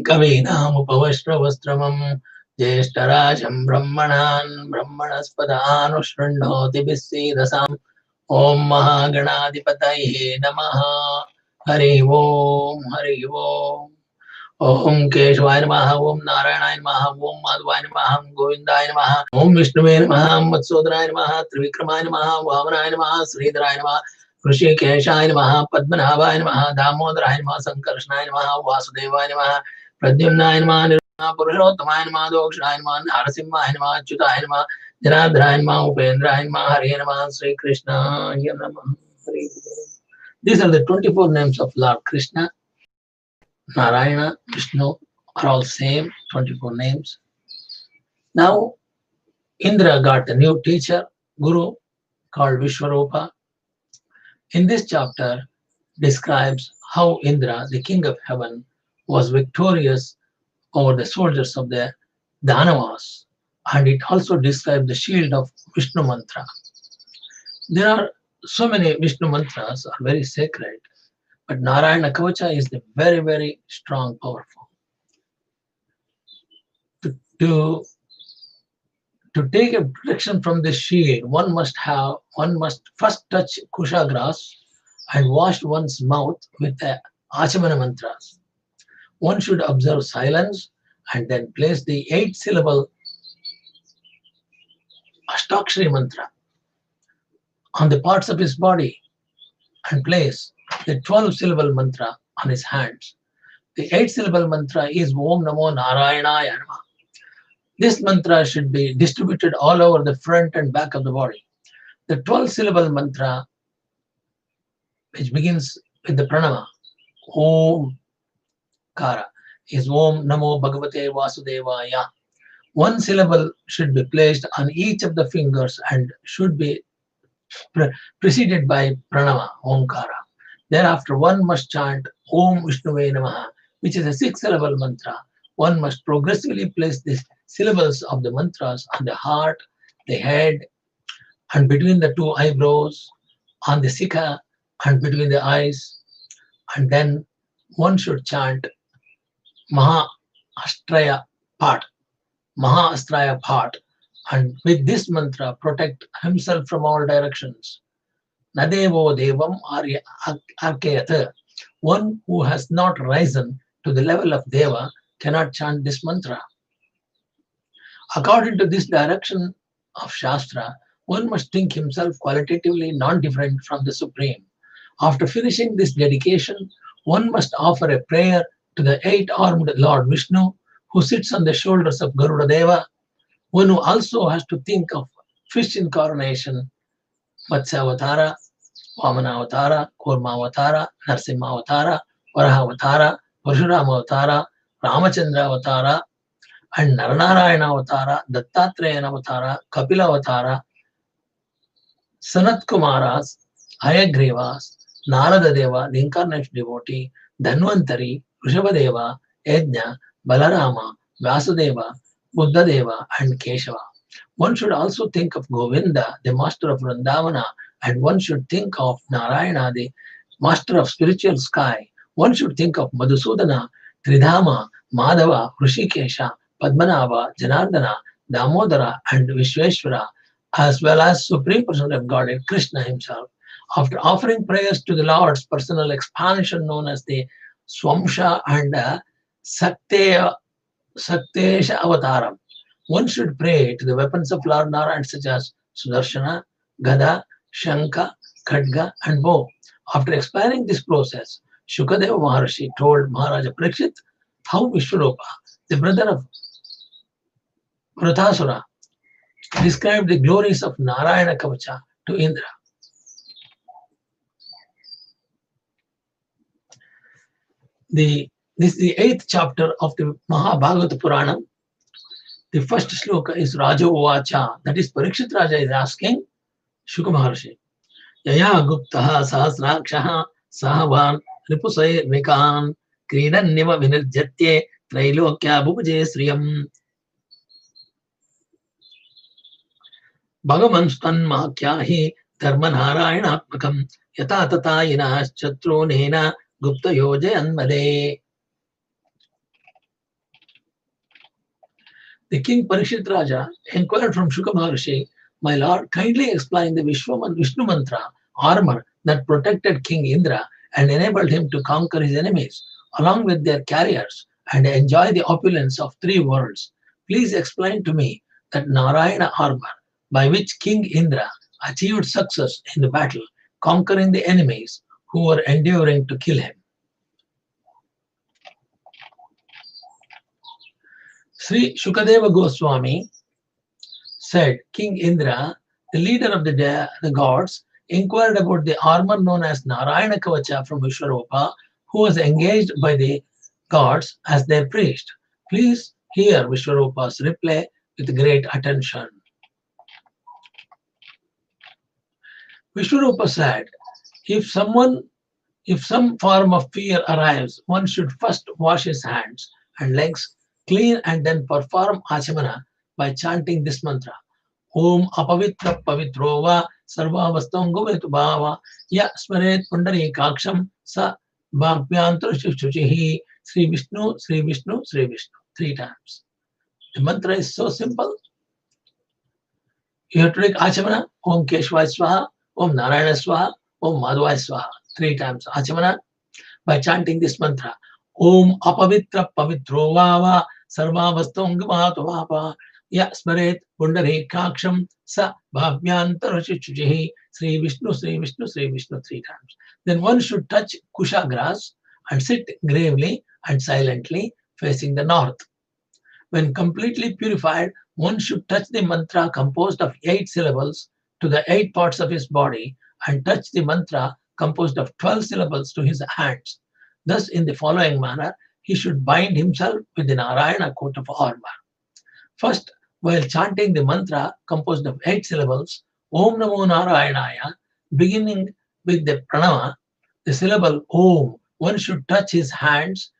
कवीनामुपवस्त्रवस्त्रमं ज्येष्ठराजं ब्रह्मणान् ब्रह्मणस्पदानुशृण्वोति विश्वेदसाम् ओम महागणाधिपतये नमः। हरि ओम हरि ओम। ओम केशवाय नमः, ओम नारायणाय नमः, ओम माधवाय नमः, ओम गोविंदाय नमः, ओम विष्णुवे नमः, ओम मत्स्योदराय नमः, त्रिविक्रमाय नमः, वामनाय नमः, श्रीधराय नमः, ऋषिकेशाय नमः, पद्मनाभाय नमः, दामोदराय नमः, संकर्षणाय नमः, वासुदेवाय नमः, प्रद्युम्नाय नमः, निर्मलाय पुरुषोत्तमाय नमः, दोक्षाय नमः, नरसिंहाय नमः, अच्युताय नमः, जनार्दनाय नमः, उपेन्द्राय नमः, हरे नमः, श्री कृष्णाय नमः। These are the 24 names of Lord Krishna. Narayana, Vishnu are all same, 24 names. Now, Indra got a new teacher, Guru, called Viswarupa. In this chapter, describes how Indra, the king of heaven, was victorious over the soldiers of the Danavas, and it also describes the shield of Vishnu mantra. There are so many Vishnu mantras are very sacred, but Narayana Kavacha is the very, very strong, powerful. To take a protection from this shield, one must first touch kusha grass and wash one's mouth with the Achamana mantras. One should observe silence and then place the 8-syllable Ashtakshari mantra on the parts of his body and place the 12-syllable mantra on his hands. The 8-syllable mantra is Om Namo Narayana Yanama. This mantra should be distributed all over the front and back of the body. The 12-syllable mantra, which begins with the pranama, Om Kara, is Om Namo Bhagavate Vasudevaya. One syllable should be placed on each of the fingers and should be preceded by pranama, Omkara. Thereafter, one must chant Om Vishnuve Namaha, which is a 6-syllable mantra. One must progressively place the syllables of the mantras on the heart, the head, and between the 2 eyebrows, on the sikha, and between the eyes. And then one should chant Maha Astraya Part, and with this mantra protect himself from all directions. Nadevo Devam Arkayat. One who has not risen to the level of Deva cannot chant this mantra. According to this direction of Shastra, one must think himself qualitatively non-different from the Supreme. After finishing this dedication, one must offer a prayer to the 8-armed Lord Vishnu, who sits on the shoulders of Garuda Deva. One who also has to think of fish incarnation, Matsyavatara, Vamanavatara, Kurmavatara, Narsimhavatara, Varahavatara, Parshuramavatara, Ramachandra and Naranarayana Avatara, Dattatreya Avatara, Kapila Avatara, Sanat Kumaras, Ayagrivas, Narada Deva, the incarnate devotee, Dhanvantari, Rishabhadeva, Yajna, Balarama, Vasudeva, Buddhadeva, and Keshava. One should also think of Govinda, the master of Vrindavana, and one should think of Narayana, the master of spiritual sky. One should think of Madhusudana, Tridhama, Madhava, Rishikesha, Padmanabha, Janardana, Damodara, and Vishweshwara, as well as Supreme Person of Godhead, Krishna himself. After offering prayers to the Lord's personal expansion known as the Swamsha and Saktesha Avataram, one should pray to the weapons of Lord Narayana such as Sudarshana, Gada, Shanka, Khadga, and bow. After explaining this process, Shukadeva Maharshi told Maharaja Parikshit how Viswarupa, the brother of Vratasura, described the glories of Narayana Kavacha to Indra. This is the 8th chapter of the Mahabhagavata Purana. The first shloka is Raja Uvacha, that is Parikshit Raja is asking Shuka Maharshi. Yaya Guptaha Sahasrakshaha Sahavan Ripusay Vikan Kridan Niva Vinirjatye Trailokya Bhupaje Sriyam Bhagavan Stan Mahakyahi Dharma Narayana Atmakam Yata Tata Yinas Chatro Nena Gupta Yojayan Made. The king Parishit Raja inquired from Shuka Maharshi, "My lord, kindly explain the Vishnu mantra armor that protected King Indra and enabled him to conquer his enemies along with their carriers and enjoy the opulence of three worlds. Please explain to me that Narayana armor by which King Indra achieved success in the battle, conquering the enemies who were endeavoring to kill him." Sri Shukadeva Goswami said, "King Indra, the leader of the gods, inquired about the armor known as Narayana Kavacha from Viswarupa, who was engaged by the gods as their priest. Please hear Viswarupa's reply with great attention." Viswarupa said, if some form of fear arrives, one should first wash his hands and legs clean and then perform achamana by chanting this mantra. Om apavitra pavitro va sarvavastonguvetu bhava ya smaret pundari kaksham sa bhakvyantar shuchihi Sri Vishnu, Sri Vishnu, Sri Vishnu. 3 times. The mantra is so simple. You have to take achamana, Om Keshvaya Swaha, Om Narayana Swaha, Om Madhvaya Swaha. 3 times achamana by chanting this mantra. Om apavitra pavitro vava sarvavastongamatu vapa ya smaret pundari kaksham sa bhavyantar shuchihi Sri Vishnu, Sri Vishnu, Sri Vishnu 3 times. Then one should touch kusha grass and sit gravely and silently facing the north. When completely purified, one should touch the mantra composed of 8 syllables to the 8 parts of his body and touch the mantra composed of 12 syllables to his hands. Thus, in the following manner, he should bind himself with the Narayana coat of armor. First, while chanting the mantra composed of 8 syllables, Om Namo Narayanaya, beginning with the pranava, the syllable Om, one should touch his hands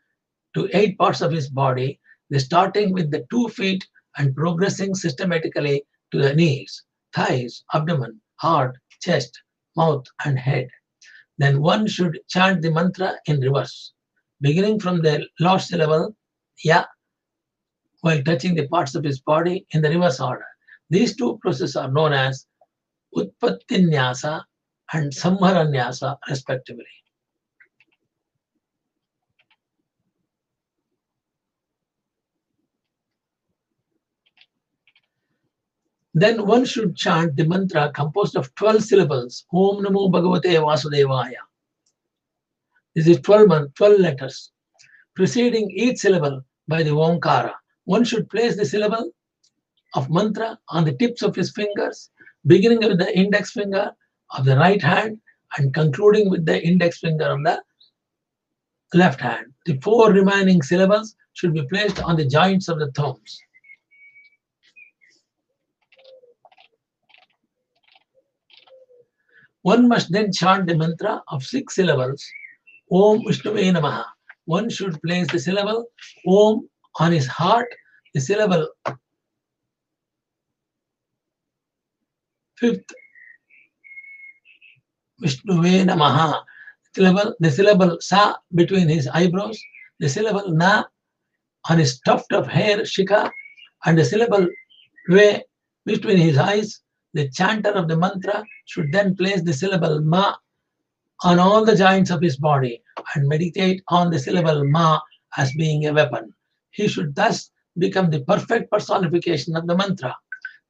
to 8 parts of his body, starting with the 2 feet and progressing systematically to the knees, thighs, abdomen, heart, chest, mouth, and head. Then one should chant the mantra in reverse, beginning from the last syllable, Ya, while touching the parts of his body in the reverse order. These 2 processes are known as Utpattinyasa and Samharanyasa, respectively. Then one should chant the mantra composed of 12 syllables, Om Namo Bhagavate Vasudevaya. This is 12 letters, preceding each syllable by the Omkara. One should place the syllable of mantra on the tips of his fingers, beginning with the index finger of the right hand and concluding with the index finger of the left hand. The 4 remaining syllables should be placed on the joints of the thumbs. One must then chant the mantra of 6 syllables, Om Vishnuve Namaha. One should place the syllable Om on his heart, the syllable 5th, Vishnuve Namaha, the syllable Sa between his eyebrows, the syllable Na on his tuft of hair, Shika, and the syllable Ve between his eyes. The chanter of the mantra should then place the syllable Ma on all the joints of his body and meditate on the syllable Ma as being a weapon. He should thus become the perfect personification of the mantra.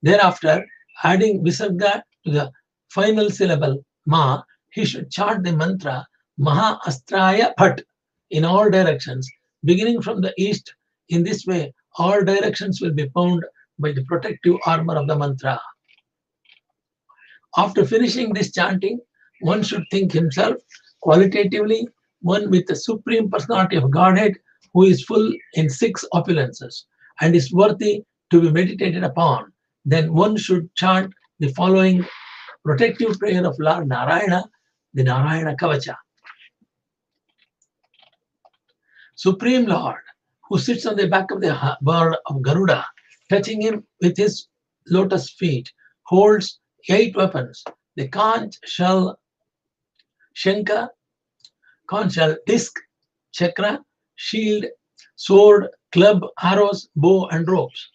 Thereafter, adding Visarga to the final syllable Ma, he should chant the mantra Maha Astraya Bhat in all directions, beginning from the east. In this way, all directions will be bound by the protective armor of the mantra. After finishing this chanting, one should think himself qualitatively one with the Supreme Personality of Godhead who is full in 6 opulences and is worthy to be meditated upon. Then one should chant the following protective prayer of Lord Narayana, the Narayana Kavacha. Supreme Lord, who sits on the back of the bird of Garuda, touching him with his lotus feet, holds 8 weapons, the conch shell, shanka, conch shell, disc, chakra, shield, sword, club, arrows, bow, and ropes.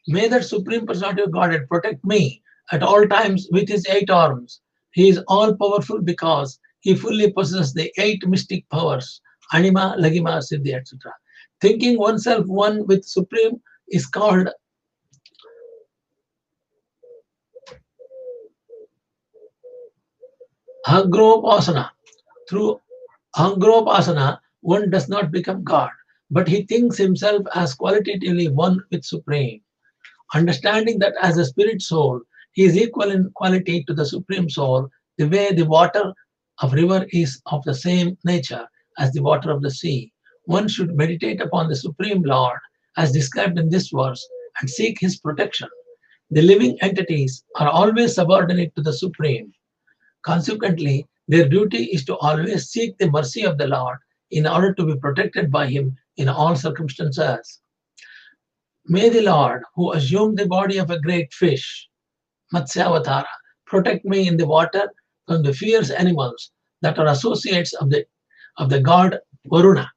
May that Supreme Personality of Godhead protect me at all times with his 8 arms. He is all powerful because he fully possesses the 8 mystic powers, Anima, Lagima, Siddhi, etc. Thinking oneself one with Supreme is called Agropasana. Through Agropasana, one does not become God, but he thinks himself as qualitatively one with Supreme. Understanding that as a spirit soul, he is equal in quality to the Supreme Soul, the way the water of river is of the same nature as the water of the sea. One should meditate upon the Supreme Lord as described in this verse and seek his protection. The living entities are always subordinate to the Supreme. Consequently, their duty is to always seek the mercy of the Lord in order to be protected by him in all circumstances. May the Lord, who assumed the body of a great fish, Matsyavatara, protect me in the water from the fierce animals that are associates of the god Varuna.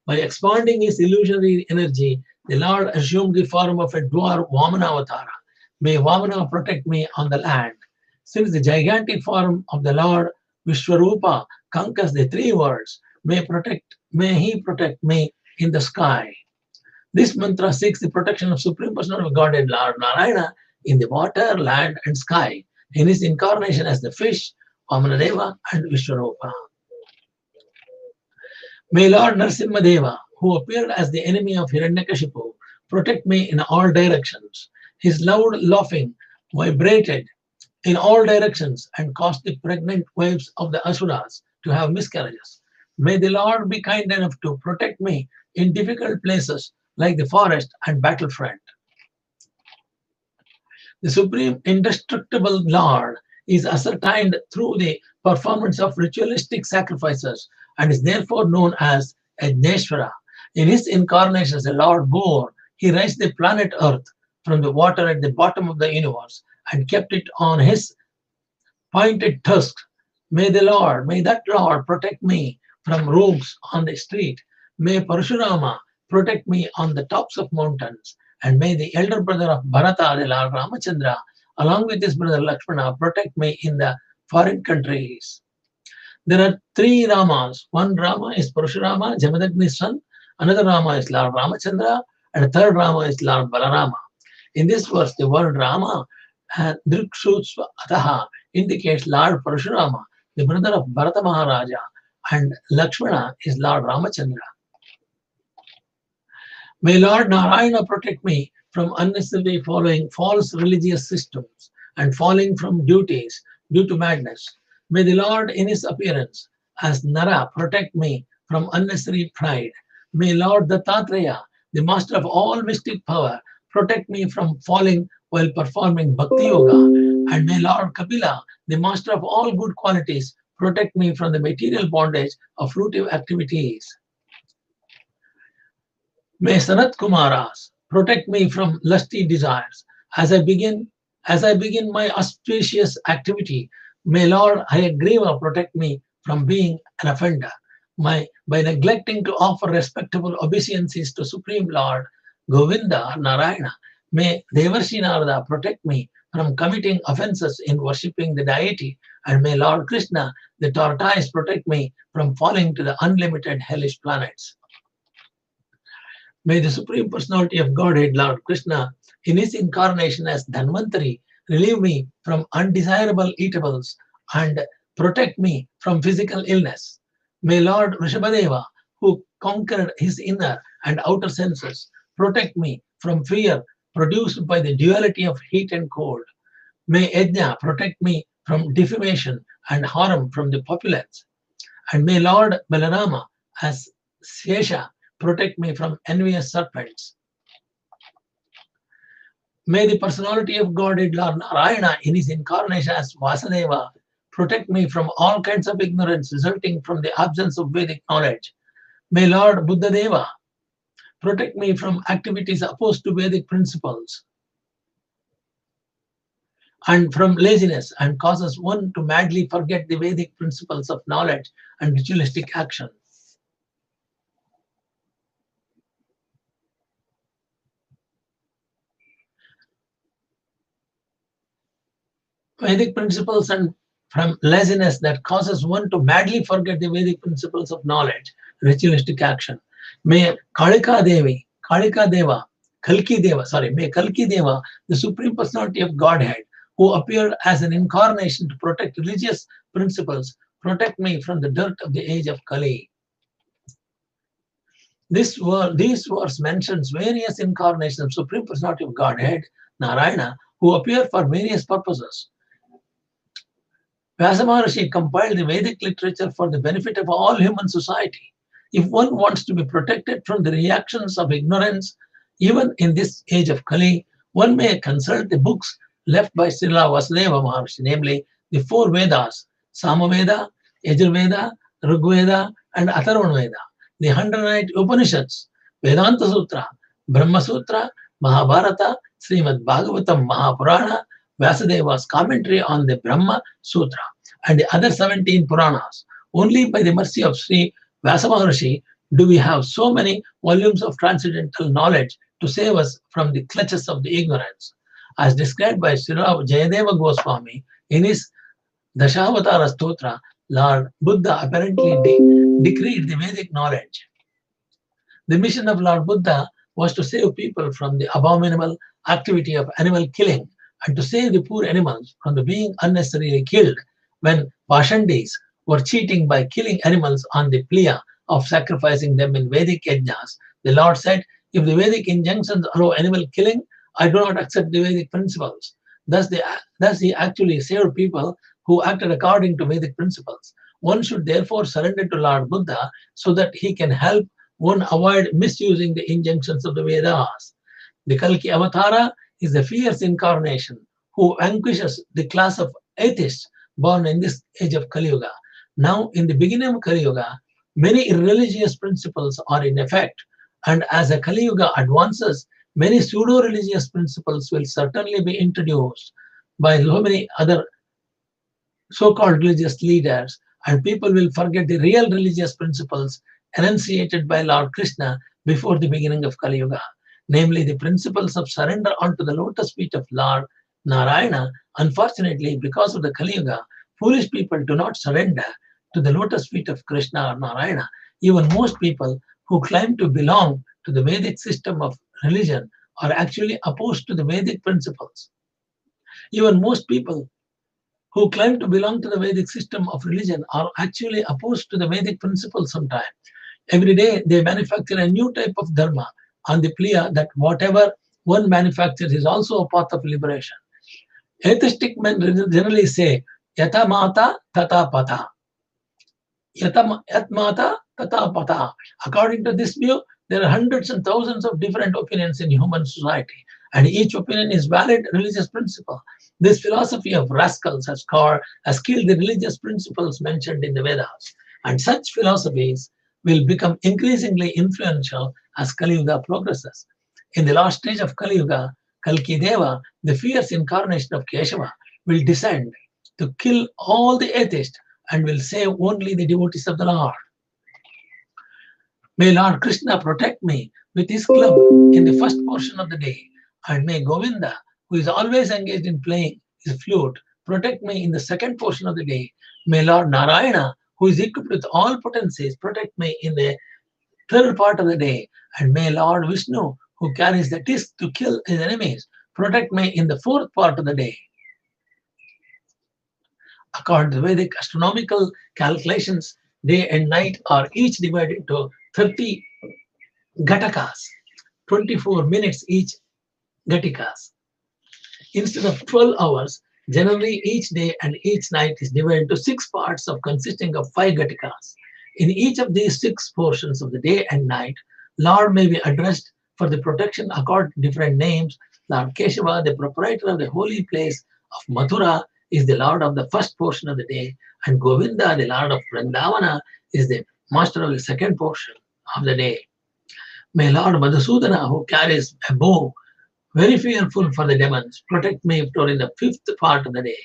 By expanding his illusionary energy, the Lord assumed the form of a dwarf Vamanavatara. May Vamana protect me on the land. Since the gigantic form of the Lord Viswarupa conquers the 3 worlds, may he protect me in the sky. This mantra seeks the protection of Supreme Personality of Godhead Lord Narayana in the water, land, and sky, in his incarnation as the fish, Vamanadeva, and Vishwarupa. May Lord Narasimhadeva, who appeared as the enemy of Hiranyakashipu, protect me in all directions. His loud laughing vibrated in all directions and caused the pregnant wives of the Asuras to have miscarriages. May the Lord be kind enough to protect me in difficult places like the forest and battlefront. The supreme indestructible Lord is ascertained through the performance of ritualistic sacrifices and is therefore known as Ajneshwara. In his incarnation as a Lord Boar, he raised the planet Earth from the water at the bottom of the universe and kept it on his pointed tusk. May that Lord protect me from rogues on the street. May Parashurama protect me on the tops of mountains. And may the elder brother of Bharata, the Lord Ramachandra, along with his brother Lakshmana, protect me in the foreign countries. There are 3 Ramas. One Rama is Parashurama, Jamadagni's son. Another Rama is Lord Ramachandra. And a third Rama is Lord Balarama. In this verse, the word Rama, Drikshutsva Ataha, indicates Lord Parashurama, the brother of Bharata Maharaja, and Lakshmana is Lord Ramachandra. May Lord Narayana protect me from unnecessarily following false religious systems and falling from duties due to madness. May the Lord in his appearance as Nara protect me from unnecessary pride. May Lord Dattatreya, the master of all mystic power, protect me from falling while performing Bhakti Yoga. And may Lord Kapila, the master of all good qualities, protect me from the material bondage of fruitive activities. May Sanat Kumaras protect me from lusty desires. As I begin my auspicious activity, may Lord Hayagriva protect me from being an offender. By neglecting to offer respectable obeisances to Supreme Lord Govinda Narayana, may Devarshi Narada protect me from committing offenses in worshipping the deity, and may Lord Krishna, the tortoise, protect me from falling to the unlimited hellish planets. May the Supreme Personality of Godhead, Lord Krishna, in his incarnation as Dhanvantari, relieve me from undesirable eatables and protect me from physical illness. May Lord Rishabhadeva, who conquered his inner and outer senses, protect me from fear produced by the duality of heat and cold. May Yajna protect me from defamation and harm from the populace. And may Lord Balarama, as Sesha, protect me from envious serpents. May the personality of Godhead Lord Narayana in his incarnation as Vasudeva protect me from all kinds of ignorance resulting from the absence of Vedic knowledge. May Lord Buddhadeva protect me from activities opposed to Vedic principles and from laziness and causes one to madly forget the Vedic principles of knowledge and ritualistic action. Vedic principles and from laziness that causes one to madly forget the Vedic principles of knowledge, ritualistic action. May Kalika Deva, Kalki Deva, may Kalki Deva, the Supreme Personality of Godhead, who appeared as an incarnation to protect religious principles, protect me from the dirt of the age of Kali. These verse mentions various incarnations of Supreme Personality of Godhead, Narayana, who appear for various purposes. Vyasa Maharishi compiled the Vedic literature for the benefit of all human society. If one wants to be protected from the reactions of ignorance, even in this age of Kali, one may consult the books left by Srila Vasudeva Maharishi, namely the four Vedas, Samaveda, Yajurveda, Rigveda, and Atharvana Veda, the 108 Upanishads, Vedanta Sutra, Brahma Sutra, Mahabharata, Srimad Bhagavatam Mahapurana, Vasudeva's commentary on the Brahma Sutra, and the other 17 Puranas. Only by the mercy of Sri Vyasa Maharishi do we have so many volumes of transcendental knowledge to save us from the clutches of the ignorance. As described by Sri Jayadeva Goswami in his Dashavatara Stotra, Lord Buddha apparently decreed the Vedic knowledge. The mission of Lord Buddha was to save people from the abominable activity of animal killing and to save the poor animals from the being unnecessarily killed when Pashandis were cheating by killing animals on the plea of sacrificing them in Vedic yajnas. The Lord said, if the Vedic injunctions allow animal killing, I do not accept the Vedic principles. Thus he actually saved people who acted according to Vedic principles. One should therefore surrender to Lord Buddha so that he can help one avoid misusing the injunctions of the Vedas. The Kalki Avatara is the fierce incarnation who vanquishes the class of atheists born in this age of Kali Yuga. Now, in the beginning of Kali Yuga, many irreligious principles are in effect, and as the Kali Yuga advances, many pseudo-religious principles will certainly be introduced by so many other so-called religious leaders, and people will forget the real religious principles enunciated by Lord Krishna before the beginning of Kali Yuga, namely the principles of surrender unto the lotus feet of Lord Narayana. Unfortunately, because of the Kali Yuga, foolish people do not surrender to the lotus feet of Krishna or Narayana. Even most people who claim to belong to the Vedic system of religion are actually opposed to the Vedic principles. Even most people who claim to belong to the Vedic system of religion are actually opposed to the Vedic principles sometimes. Every day they manufacture a new type of dharma on the plea that whatever one manufactures is also a path of liberation. Atheistic men generally say, Yata mata tata pata. Yat mata tata pata. According to this view, there are hundreds and thousands of different opinions in human society, and each opinion is valid religious principle. This philosophy of rascals has killed the religious principles mentioned in the Vedas, and such philosophies will become increasingly influential as Kali Yuga progresses. In the last stage of Kali Yuga, Kalki Deva, the fierce incarnation of Keshava, will descend to kill all the atheists and will save only the devotees of the Lord. May Lord Krishna protect me with his club in the first portion of the day, and may Govinda, who is always engaged in playing his flute, protect me in the second portion of the day. May Lord Narayana, who is equipped with all potencies, protect me in the third part of the day. And may Lord Vishnu, who carries the disc to kill his enemies, protect me in the fourth part of the day. According to Vedic astronomical calculations, day and night are each divided into 30 gatakas, 24 minutes each gatikas. Instead of 12 hours, generally each day and each night is divided into 6 parts consisting of 5 gatikas. In each of these 6 portions of the day and night, Lord may be addressed for the protection according to different names. Lord Keshava, the proprietor of the holy place of Mathura, is the Lord of the first portion of the day, and Govinda, the Lord of Vrindavana, is the master of the second portion of the day. May Lord Madhusudana, who carries a bow, very fearful for the demons, protect me during the fifth part of the day.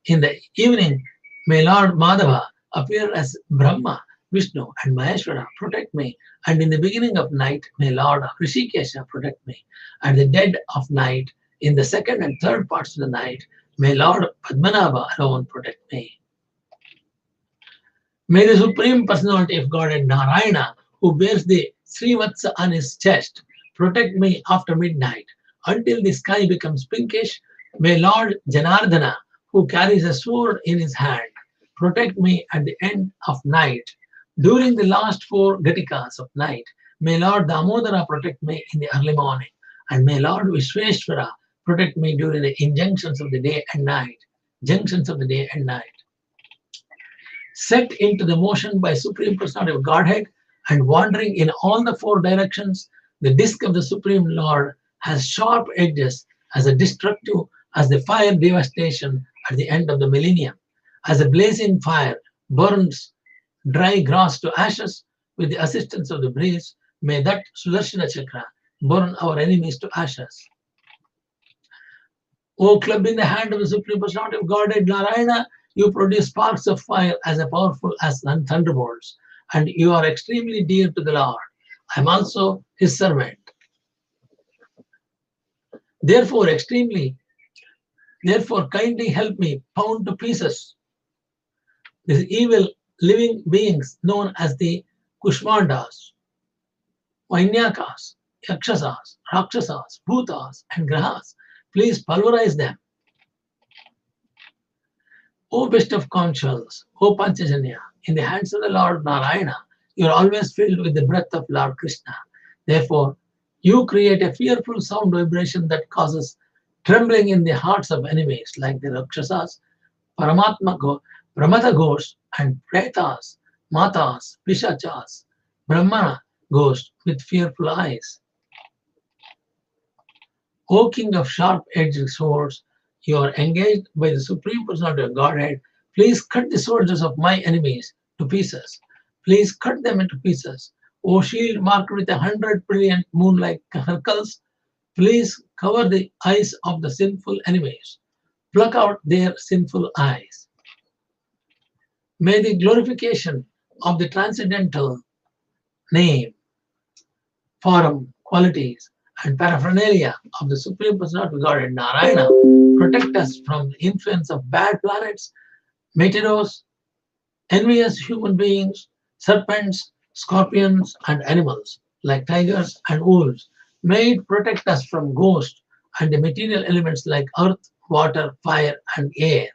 In the evening, may Lord Madhava appear as Brahma, Vishnu, and Maheshwara, protect me. And in the beginning of night, may Lord Rishikesha protect me. At the dead of night, in the second and third parts of the night, may Lord Padmanabha alone protect me. May the Supreme Personality of Godhead Narayana, who bears the Srivatsa on his chest, protect me after midnight until the sky becomes pinkish. May Lord Janardana, who carries a sword in his hand, protect me at the end of night. During the last 4 Gatikas of night, may Lord Damodara protect me in the early morning, and may Lord Visweshwara protect me during the injunctions of the day and night. Junctions of the day and night. Set into the motion by Supreme Personality of Godhead and wandering in all the 4 directions, the disk of the Supreme Lord has sharp edges as a destructive as the fire devastation at the end of the millennium. As a blazing fire burns dry grass to ashes with the assistance of the breeze, may that Sudarshana Chakra burn our enemies to ashes. O club in the hand of the Supreme Personality of Godhead Narayana, you produce sparks of fire as powerful as thunderbolts, and you are extremely dear to the Lord. I am also his servant. Therefore, kindly help me pound to pieces these evil living beings known as the Kushmandas, Vainyakas, Yakshasas, Rakshasas, Bhutas, and Grahas. Please pulverize them. O best of counsels, O Panchajanya, in the hands of the Lord Narayana, you are always filled with the breath of Lord Krishna. Therefore, you create a fearful sound vibration that causes trembling in the hearts of enemies like the Rakshasas, Pramata ghosts, and Pretas, Matas, Pishachas, Brahmana ghosts with fearful eyes. O King of sharp-edged swords, you are engaged by the Supreme Personality of Godhead. Please cut the soldiers of my enemies to pieces. Please cut them into pieces. O shield marked with 100 brilliant moon-like circles, please cover the eyes of the sinful enemies. Pluck out their sinful eyes. May the glorification of the transcendental name, form, qualities, and paraphernalia of the Supreme Personality of Godhead Narayana protect us from the influence of bad planets, meteors, envious human beings, serpents, scorpions, and animals like tigers and wolves. May it protect us from ghosts and the material elements like earth, water, fire, and air.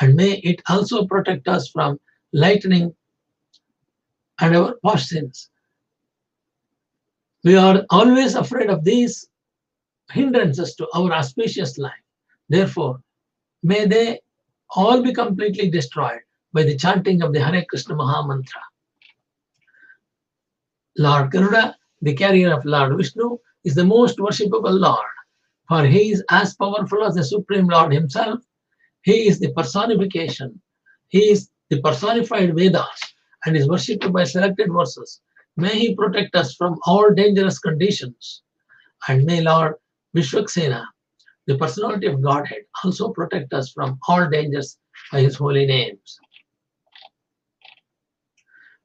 And may it also protect us from lightning and our past sins. We are always afraid of these hindrances to our auspicious life. Therefore, may they all be completely destroyed by the chanting of the Hare Krishna Maha Mantra. Lord Garuda, the carrier of Lord Vishnu, is the most worshipable Lord, for he is as powerful as the Supreme Lord himself. He is the personification. He is the personified Vedas and is worshipped by selected verses. May he protect us from all dangerous conditions. And may Lord Vishwaksena, the personality of Godhead, also protect us from all dangers by his holy names.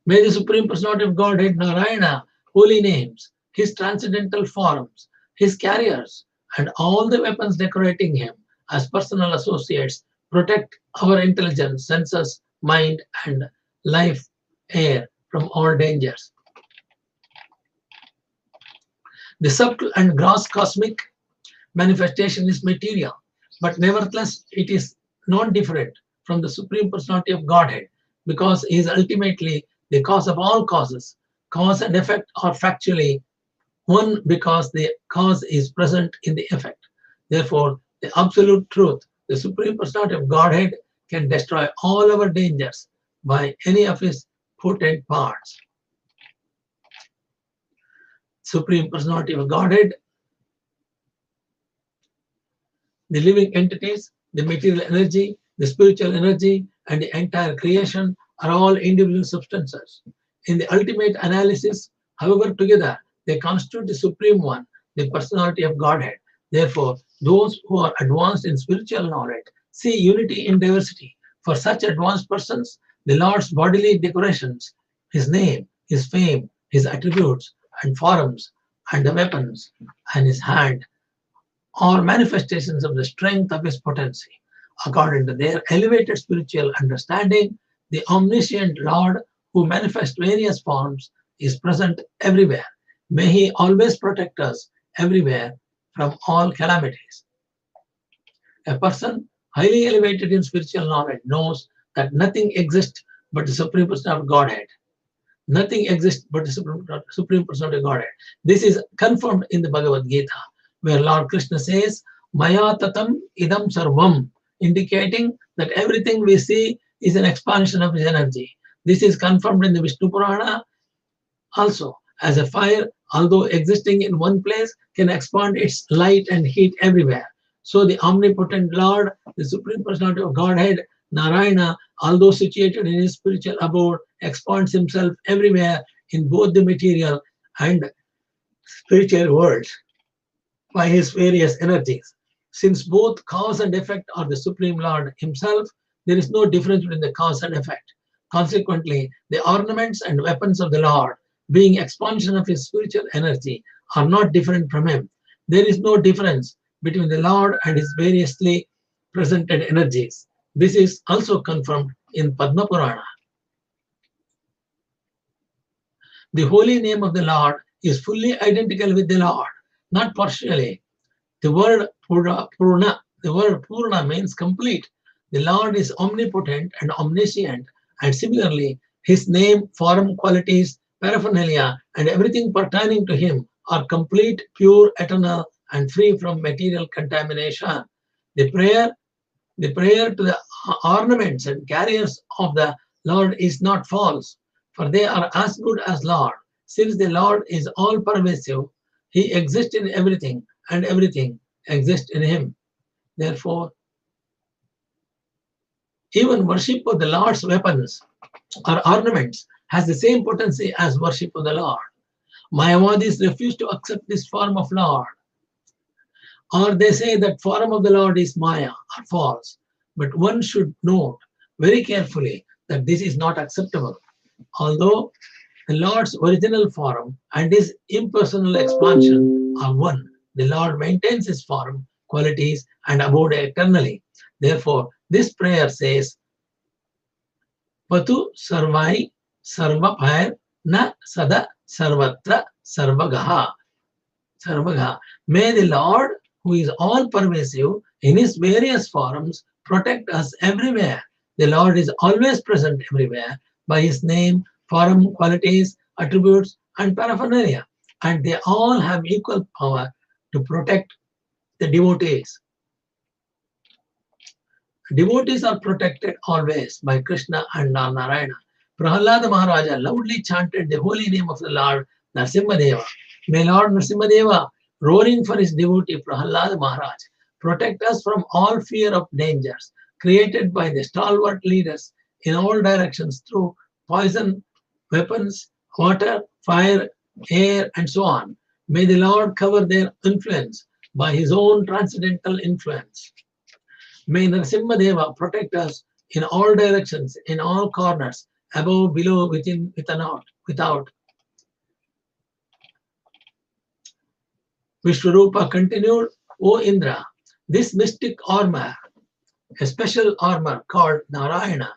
May the Supreme Personality of Godhead Narayana, holy names, his transcendental forms, his carriers, and all the weapons decorating him as personal associates protect our intelligence, senses, mind, and life air from all dangers. The subtle and gross cosmic manifestation is material, but nevertheless it is not different from the Supreme Personality of Godhead, because he is ultimately the cause of all causes. Cause and effect are factually one because the cause is present in the effect. Therefore, the absolute truth, the Supreme Personality of Godhead, can destroy all our dangers by any of his potent parts. Supreme Personality of Godhead, the living entities, the material energy, the spiritual energy, and the entire creation are all individual substances. In the ultimate analysis, however, together they constitute the Supreme One, the Personality of Godhead. Therefore, those who are advanced in spiritual knowledge see unity in diversity. For such advanced persons, the Lord's bodily decorations, his name, his fame, his attributes and forms, and the weapons, and his hand or manifestations of the strength of his potency. According to their elevated spiritual understanding, the omniscient Lord who manifests various forms is present everywhere. May he always protect us everywhere from all calamities. A person highly elevated in spiritual knowledge knows that nothing exists but the Supreme Person of Godhead. Nothing exists but the Supreme Person of Godhead. This is confirmed in the Bhagavad Gita, where Lord Krishna says, Maya tatam idam sarvam, indicating that everything we see is an expansion of his energy. This is confirmed in the Vishnu Purana also, as a fire, although existing in one place, can expand its light and heat everywhere. So the omnipotent Lord, the Supreme Personality of Godhead, Narayana, although situated in his spiritual abode, expands himself everywhere in both the material and spiritual worlds by his various energies. Since both cause and effect are the Supreme Lord himself, there is no difference between the cause and effect. Consequently, the ornaments and weapons of the Lord, being expansion of his spiritual energy, are not different from him. There is no difference between the Lord and his variously presented energies. This is also confirmed in Padma Purana. The holy name of the Lord is fully identical with the Lord, not partially. The word Purna means complete. The Lord is omnipotent and omniscient, and similarly, his name, form, qualities, paraphernalia, and everything pertaining to him are complete, pure, eternal, and free from material contamination. The prayer to the ornaments and carriers of the Lord is not false, for they are as good as Lord. Since the Lord is all pervasive, he exists in everything, and everything exists in him. Therefore, even worship of the Lord's weapons or ornaments has the same potency as worship of the Lord. Mayavadis refuse to accept this form of Lord, or they say that form of the Lord is Maya or false. But one should note very carefully that this is not acceptable. Although the Lord's original form and his impersonal expansion are one, the Lord maintains his form, qualities, and abode eternally. Therefore, this prayer says, Patu sarvai sarvabhair na sada sarvatra sarvagaha. Sarvagaha. May the Lord, who is all pervasive in his various forms, protect us everywhere. The Lord is always present everywhere by his name, form, qualities, attributes, and paraphernalia, and they all have equal power to protect the devotees. Devotees are protected always by Krishna and Narayana. Prahalada Maharaja loudly chanted the holy name of the Lord Narasimhadeva. May Lord Narasimhadeva, roaring for his devotee Prahalada Maharaj, protect us from all fear of dangers created by the stalwart leaders in all directions through poison, weapons, water, fire, air, and so on. May the Lord cover their influence by his own transcendental influence. May Narasimhadeva protect us in all directions, in all corners, above, below, within, without. Viswarupa continued, O Indra, this mystic armor, a special armor called Narayana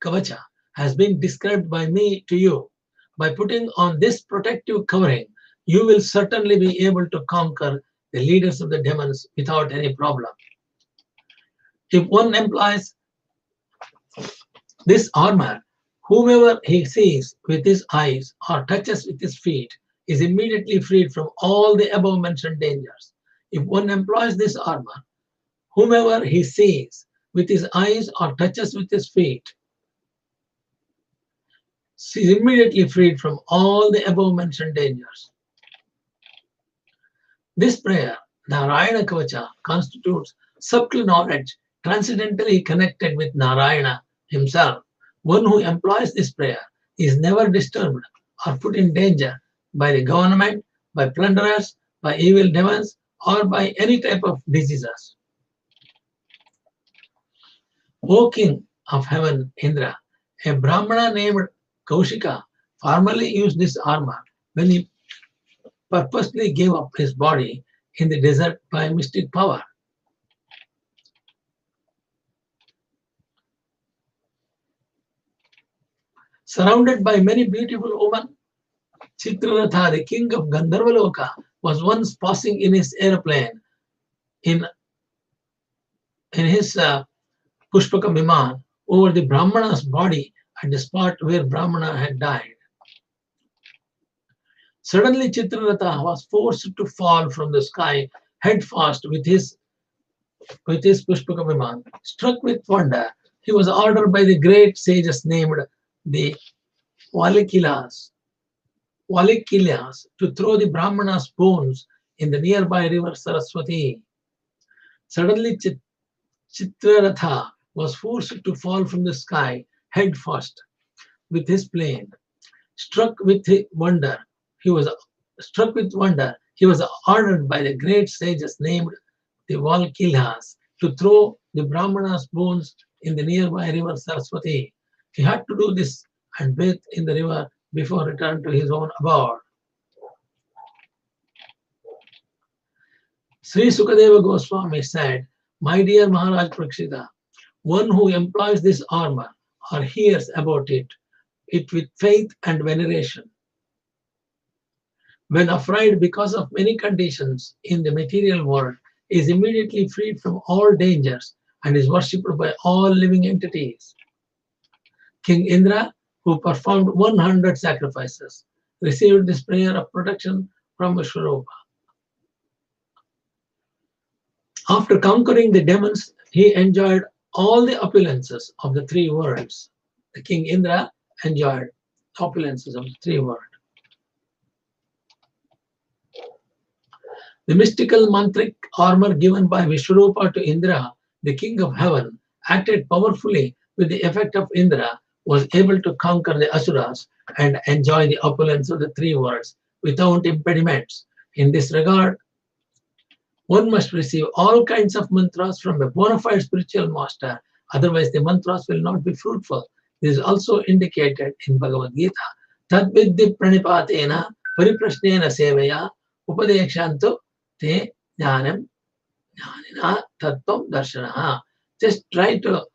Kavacha, has been described by me to you. By putting on this protective covering, you will certainly be able to conquer the leaders of the demons without any problem. If one employs this armor, whomever he sees with his eyes or touches with his feet is immediately freed from all the above mentioned dangers. If one employs this armor, whomever he sees with his eyes or touches with his feet is immediately freed from all the above mentioned dangers. This prayer, Narayana Kavacha, constitutes subtle knowledge transcendentally connected with Narayana himself. One who employs this prayer is never disturbed or put in danger by the government, by plunderers, by evil demons, or by any type of diseases. O King of heaven, Indra, a Brahmana named Kaushika formerly used this armor when he purposely gave up his body in the desert by mystic power. Surrounded by many beautiful women, Chitraratha, the king of Gandharvaloka, was once passing in his airplane in his Pushpaka Viman over the Brahmana's body at the spot where Brahmana had died. Suddenly Chitraratha was forced to fall from the sky headfirst with his Pushpaka Viman. Struck with wonder, he was ordered by the great sages named the Valikilas to throw the Brahmana's bones in the nearby river Saraswati. Suddenly Chitraratha was forced to fall from the sky head first with his plane. Struck with wonder, he was ordered by the great sages named the Valkilas to throw the Brahmana's bones in the nearby river Saraswati. He had to do this and bathe in the river before return to his own abode. Sri Sukadeva Goswami said, "My dear Maharaj Prakshita, one who employs this armor or hears about it with faith and veneration, when afraid because of many conditions in the material world, is immediately freed from all dangers and is worshipped by all living entities." King Indra, who performed 100 sacrifices, received this prayer of protection from Viswarupa. After conquering the demons, he enjoyed all the opulences of the three worlds. The King Indra enjoyed opulences of the three worlds. The mystical mantric armor given by Viswarupa to Indra, the king of heaven, acted powerfully with the effect of Indra, was able to conquer the asuras and enjoy the opulence of the three worlds without impediments. In this regard, one must receive all kinds of mantras from a bona fide spiritual master, otherwise the mantras will not be fruitful. This is also indicated in Bhagavad Gita. Tad viddhi pranipatena pariprashnena sevaya upadekshantu te jnanam jnanina tattvam darshana. Just try to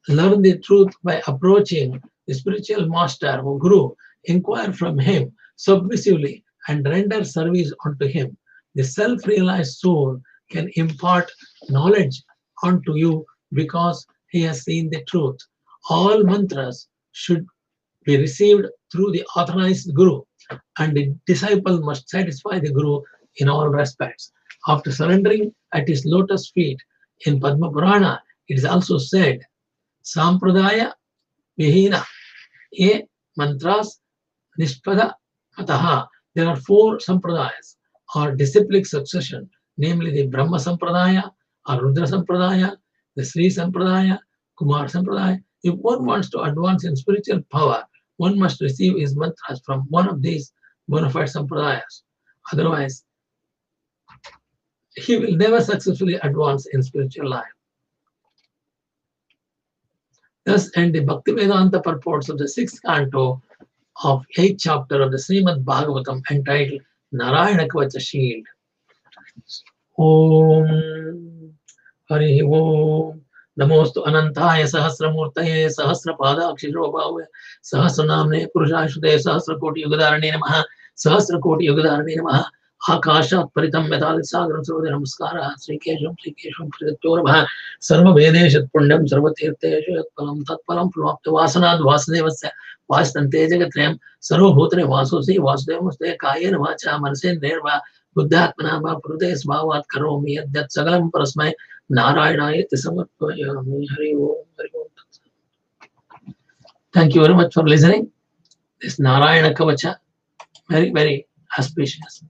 learn the truth by approaching the spiritual master or guru, inquire from him submissively and render service unto him. The self-realized soul can impart knowledge unto you because he has seen the truth. All mantras should be received through the authorized guru, and the disciple must satisfy the guru in all respects. After surrendering at his lotus feet in Padma Purana, it is also said, Sampradaya Vihina E Mantras Nishpada Ataha. There are 4 sampradayas or disciplic succession, namely the Brahma Sampradaya or Rudra Sampradaya, the Sri Sampradaya, Kumar Sampradaya. If one wants to advance in spiritual power, one must receive his mantras from one of these bona fide sampradayas. Otherwise, he will never successfully advance in spiritual life. Thus end the Bhaktivedanta purports of the 6th canto of 8th chapter of the Srimad Bhagavatam entitled Narayana Kavacha Shield. Om Hari Om Namostu Anantaya Sahasramurtaye Sahasrapadakshirobhave Sahasranamne Purushashute Sahasrakoti Yugadarane Namaha Sahasrakoti Yugadarane Namaha Akashat Paritam Metalik Sagaram Sarvade Namaskara Sri Kesham Pridakyorabha Sarva Vedeshat Punyam Sarva Tirteshu Palam Tatpalam Pulapta Vasanad Vasudevasya Vastante Jagatrayam Sarva Bhutane Vasusi Vasudevaste Kayena Vacha Manase Nerva Buddhatmana Pradesh Bhavat Karomi Yat Sagalam Parasmai Narayana Samarpayami Hari Om Hari Om. Thank you very much for listening. This Narayana Kavacha, very, very auspicious.